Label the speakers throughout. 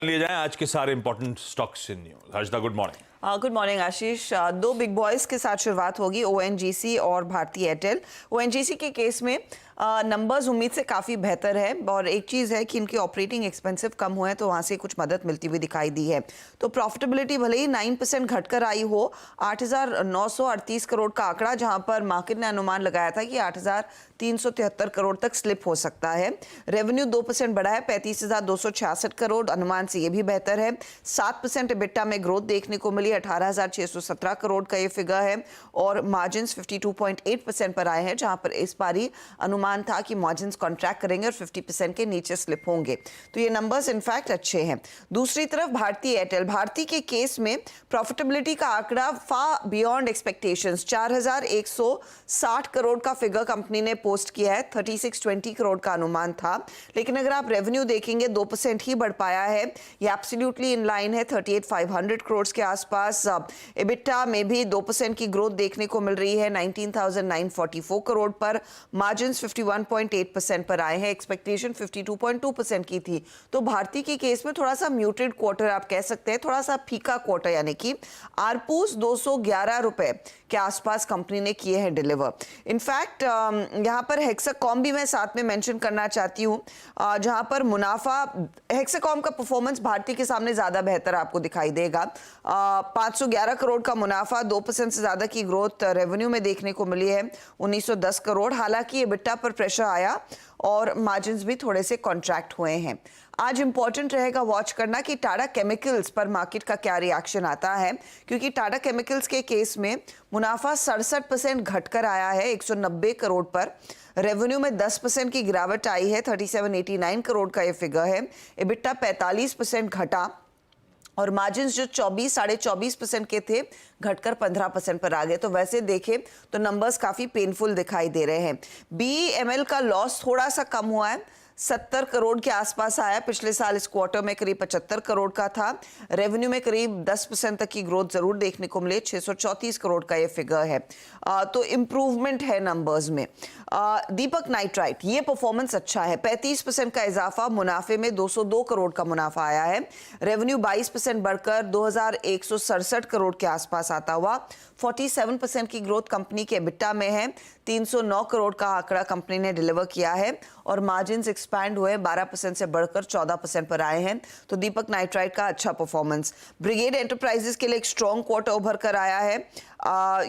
Speaker 1: लिए जाएं आज के सारे important stocks in news. Harshada, good morning.
Speaker 2: Good morning Ashish. दो बिग बॉयज के साथ शुरुआत होगी, ओएनजीसी और भारती एयरटेल। ओएनजीसी के केस में नंबर्स उम्मीद से काफ़ी बेहतर है और एक चीज़ है कि इनके ऑपरेटिंग एक्सपेंसिव कम हुए हैं तो वहाँ से कुछ मदद मिलती हुई दिखाई दी है। तो प्रॉफिटेबिलिटी भले ही 9% घटकर आई हो, 8,938 करोड़ का आंकड़ा, जहाँ पर मार्केट ने अनुमान लगाया था कि 8,373 करोड़ तक स्लिप हो सकता है। रेवेन्यू 2% बढ़ा है, 35,266 करोड़, अनुमान से ये भी बेहतर है। 7% EBITDA में ग्रोथ देखने को मिली, 18,617 करोड़ का ये फिगर है और मार्जिन 52.8% पर आए हैं, जहां पर इस बारी अनुमान था कि मार्जिन कॉन्ट्रैक्ट करेंगे और 50% के नीचे स्लिप होंगे। तो ये नंबर्स इनफैक्ट अच्छे हैं। दूसरी तरफ भारती एयरटेल, भारती के केस में प्रॉफिटेबिलिटी का आंकड़ा फार बियॉन्ड एक्सपेक्टेशंस, 4,160 करोड़ का फिगर कंपनी ने पोस्ट किया है, 3620 करोड़ का अनुमान था। लेकिन अगर आप रेवेन्यू देखेंगे 2% ही बढ़ पाया है, ये एब्सोल्युटली इन लाइन है 38,500 करोड़ के आसपास। EBITDA में भी 2% की ग्रोथ देखने को मिल रही है, 19,944 करोड़ पर। मार्जिन 51.8% पर आए हैं, एक्सपेक्टेशन 52.2% की थी। तो भारती के केस में थोड़ा सा म्यूटेड क्वार्टर आप कह सकते हैं, थोड़ा सा फीका क्वार्टर, यानी कि आरपूस 211 रुपए के आसपास कंपनी ने किए हैं डिलीवर। इनफैक्ट यहाँ पर हेक्साकॉम भी मैं साथ में मेंशन करना चाहती हूँ, जहाँ पर मुनाफा, हेक्साकॉम का परफॉर्मेंस भारती के सामने ज्यादा बेहतर आपको दिखाई देगा। 511 करोड़ का मुनाफा, 2% से ज्यादा की ग्रोथ रेवेन्यू में देखने को मिली है, 1910 करोड़। हालांकि EBITDA पर प्रेशर आया और मार्जिन्स भी थोड़े से कॉन्ट्रैक्ट हुए हैं। आज इंपॉर्टेंट रहेगा वॉच करना कि टाटा केमिकल्स पर मार्केट का क्या रिएक्शन आता है, क्योंकि टाटा केमिकल्स के केस में मुनाफा 67% घटकर आया है 190 करोड़ पर। रेवेन्यू में 10% की गिरावट आई है, 3789 करोड़ का ये फिगर है। EBITDA 45% घटा और मार्जिन्स जो 24-24.5% के थे घटकर 15% पर आ गए। तो वैसे देखें तो नंबर्स काफी पेनफुल दिखाई दे रहे हैं। BEML का लॉस थोड़ा सा कम हुआ है, 70 करोड़ के आसपास आया। पिछले साल इस क्वार्टर में करीब 75 करोड़ का था। रेवेन्यू में करीब 10% तक की ग्रोथ जरूर देखने को मिले, 634 करोड़ का ये फिगर है। तो इम्प्रूवमेंट है नंबर्स में। दीपक नाइट्राइट, ये परफॉर्मेंस अच्छा है, 35% का इजाफा, मुनाफे में 202 करोड़ का मुनाफा आया है। रेवेन्यू 22% बढ़कर 2,167 करोड़ के आसपास आता हुआ। 47% की ग्रोथ कंपनी के EBITDA में है, 309 करोड़ का आंकड़ा कंपनी ने डिलीवर किया है और मार्जिन्स एक्सपैंड हुए, 12% से बढ़कर 14% पर आए हैं। तो दीपक नाइट्राइट का अच्छा परफॉर्मेंस। ब्रिगेड एंटरप्राइजेस के लिए एक स्ट्रॉन्ग क्वार्टर उभर कर आया है।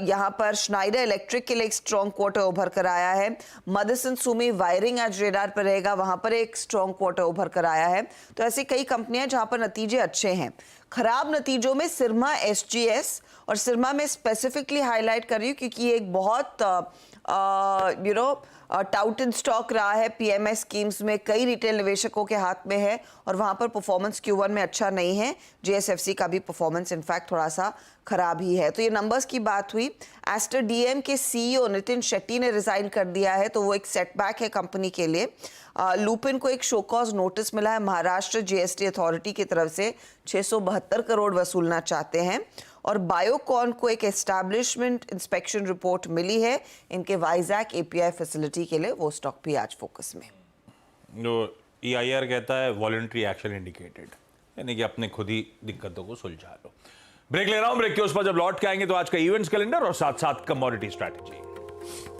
Speaker 2: यहाँ पर स्नाइडर इलेक्ट्रिक के लिए एक स्ट्रॉन्ग क्वार्टर उभर कर आया है। मदरसन सुमी वायरिंग आज रेडार पर रहेगा, वहां पर एक स्ट्रॉन्ग क्वार्टर उभर कर आया है। तो ऐसी कई कंपनियां जहां पर नतीजे अच्छे हैं। खराब नतीजों में सिरमा SGS, और सिरमा में स्पेसिफिकली हाईलाइट कर रही हूँ क्योंकि ये एक बहुत टाउटेड स्टॉक रहा है PMS स्कीम्स में, कई रिटेल निवेशकों के हाथ में है और वहां पर परफॉर्मेंस Q1 में अच्छा नहीं है। JSFC का भी परफॉर्मेंस इनफैक्ट थोड़ा सा खराब ही है। तो ये नंबर्स की बात हुई। एस्टर DM के CEO नितिन शेट्टी ने रिजाइन कर दिया है, तो वो एक सेटबैक है कंपनी के लिए। लुपिन को एक शोकॉज नोटिस मिला है महाराष्ट्र GST अथॉरिटी की तरफ से, 672 करोड़ वसूलना चाहते हैं। और बायोकॉन को एक एस्टैब्लिशमेंट इंस्पेक्शन रिपोर्ट मिली है इनके वाइजैक API फैसिलिटी के लिए, वो स्टॉक भी आज फोकस में।
Speaker 1: जो EIR कहता है वॉलंटरी एक्शन इंडिकेटेड, यानी कि अपने खुद ही दिक्कतों को सुलझा लो। ब्रेक ले रहा हूं, ब्रेक के उस पर जब लौट के आएंगे तो आज का इवेंट्स कैलेंडर और साथ साथ कमोडिटी स्ट्रैटेजी।